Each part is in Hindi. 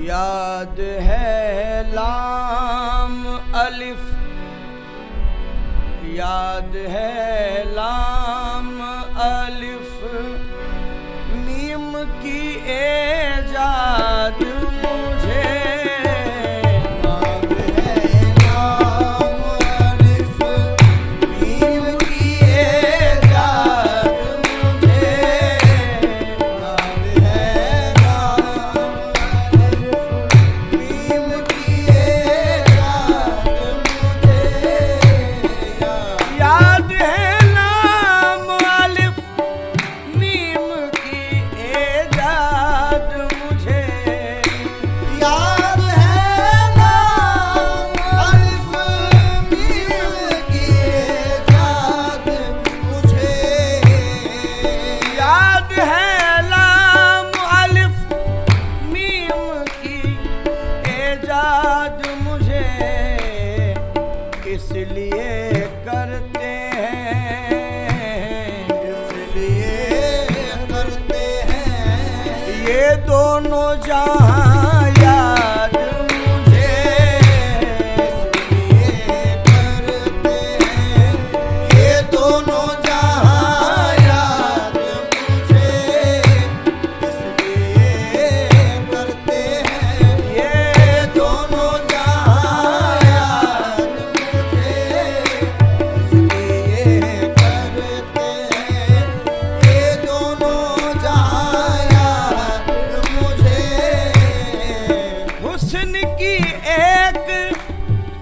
याद है लाम अलिफ, याद है लाम अलिफ मीम की एजाद मुझे। याद है लाम अलिफ मीम की एजाद मुझे। याद है लाम इसलिए करते हैं ये दोनों जहां याद मुझे। इसलिए करते हैं ये दोनों जहां याद मुझे। इसलिए करते हैं ये दोनों जहां याद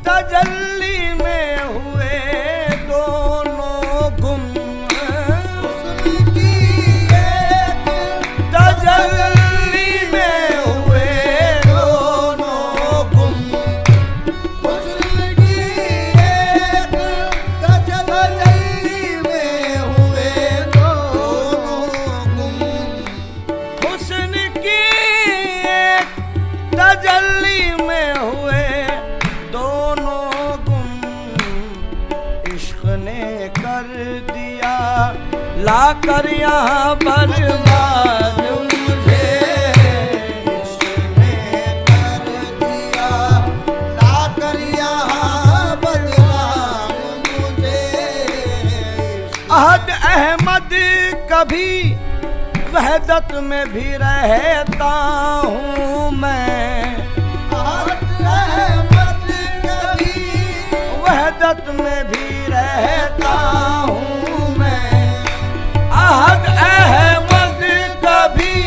तजल्ली में हुए दोनों गुम। हुस्न की एक तजल्ली में हुए दोनों गुम। हुस्न की एक तजल्ली में हुए दोनों गुम। हुस्न की एक तजल्ली में हुए कर दिया लाकर यहाँ बर्बाद मुझे। इसने कर दिया लाकर यहाँ बर्बाद मुझे। अहद अहमद कभी वहदत में भी रहता हूँ मैं। अहद अहमद कभी वहदत में भी रहता हूँ मैं। अहद अहमद कभी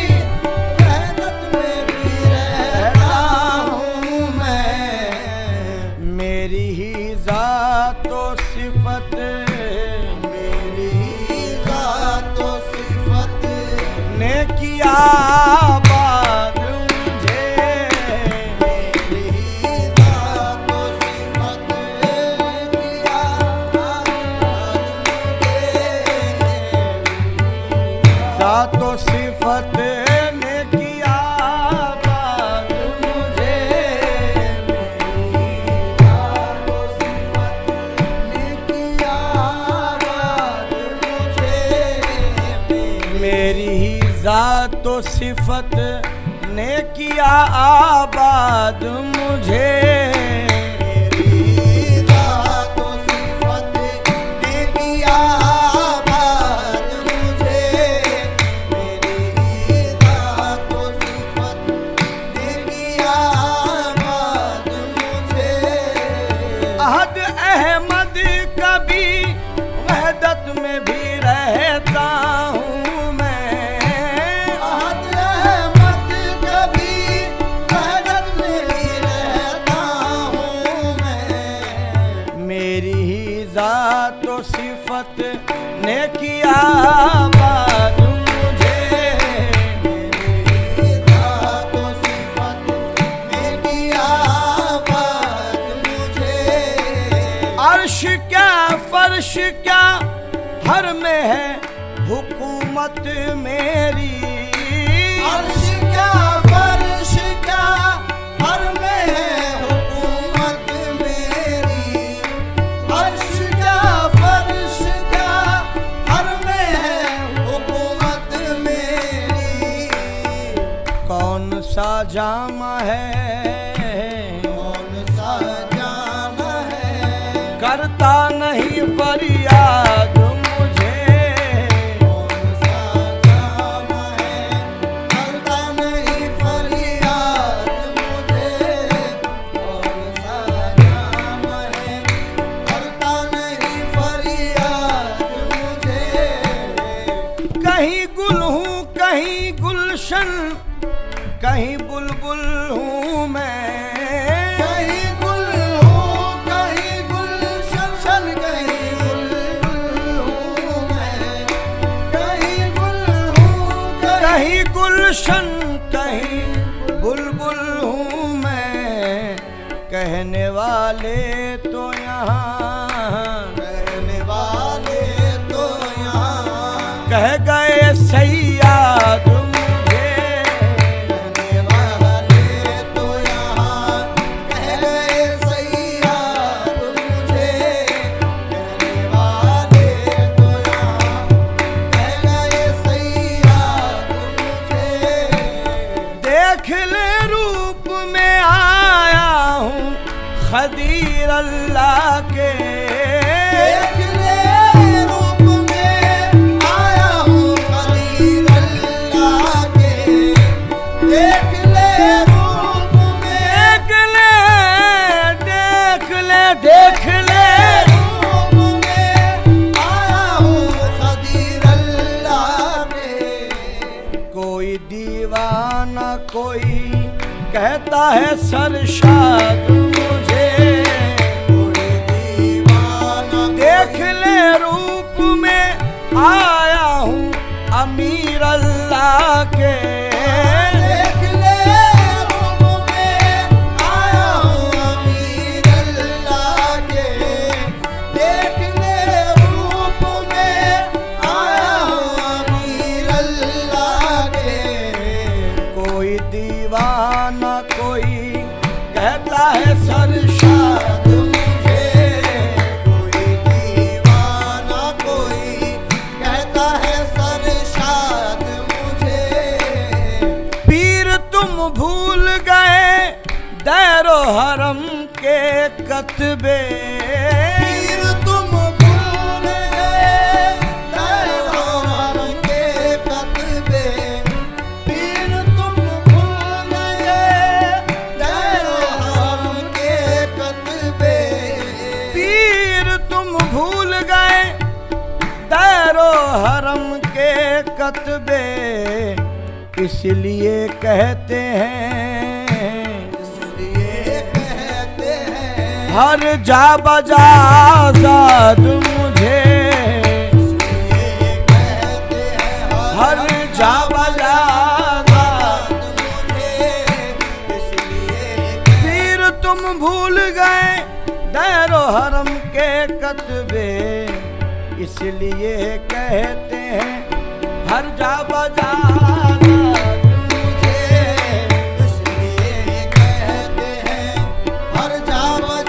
वहदत में भी रहता हूँ मैं। मेरी ही ज़ातो सिफत, मेरी ही ज़ातो सिफत ने किया आबाद मुझे। मेरी ही ज़ातो सिफत तो सिफत ने किया बात मुझे। मेरी ही ज़ातो सिफत ने किया आबाद मुझे। अहद अहमद कभी वहदत में भी रहता हूँ मैं। अहद अहमद कभी वहदत में भी रहता हूँ मैं। मेरी ही ज़ात व सिफत ने किया बात मुझे, मेरी ज़ात व सिफत ने किया बात मुझे। अर्श क्या फर्श क्या हर में है हुकूमत मेरी। अर्श क्या फर्श क्या हर में है हुकूमत मेरी। अर्श क्या फर्श क्या हर में है हुकूमत मेरी। कौन सा जामा है, कौन सा जाम है, करता नहीं फरियाद मुझे। कौन सा जाम है, करता नहीं फरियाद मुझे। कौन सा जाम है, करता नहीं फरियाद मुझे। कहीं गुल हूँ कहीं गुलशन, कहीं बुलबुल हूँ मैं। कहीं गुल हूँ कहीं गुलशन, कहीं बुलबुल हूँ मैं। कहीं गुल हूँ कहीं गुलशन कहीं बुलबुल हूँ मैं। कहने वाले तो यहाँ, कहने वाले तो यहाँ, कह गए सैयाद मुझे। कहने वाले तो यहाँ, कह गए सैयाद मुझे। कहने वाले तो यहाँ, कह गए सैयाद मुझे। देख ले रूप में आया हूँ खदीर अल्लाह के। देख ले रूप में आया हूँ खलील अल्लाह के। देख ले रूप में, देख ले रूप में आया हूँ खलील अल्लाह के। कोई दीवाना कोई कहता है सरशाद मुझे। कोई दीवाना देख ले रूप में आया हूँ अमीर अल्लाह के। देख ले रूप में आया हूँ अमीर अल्लाह के। देख ले रूप में आया हूँ अमीर अल्लाह के। कोई दीवाना कोई कहता है सरशाद मुझे। कोई दीवाना कोई कहता है सरशाद मुझे। पीर तुम भूल गए दैरो हरम के कतबे। पीर तुम भूल गए दैरो हरम के कतबे। पीर तुम भूल गए दैरो हरम के कतबे। पीर तुम भूल गए दैरो हरम के कतबे। इसलिए कहते हैं इसलिए कहते हैं हर जा बजा आजाद मुझे। इसलिए कहते हैं हर जा बजा आजाद। मुझे। इसलिए पीर तुम भूल गए दैरो हरम के कतबे। इसलिए कहते हैं हर जा बजा आजाद मुझे। इसलिए कहते हैं हर जा बजा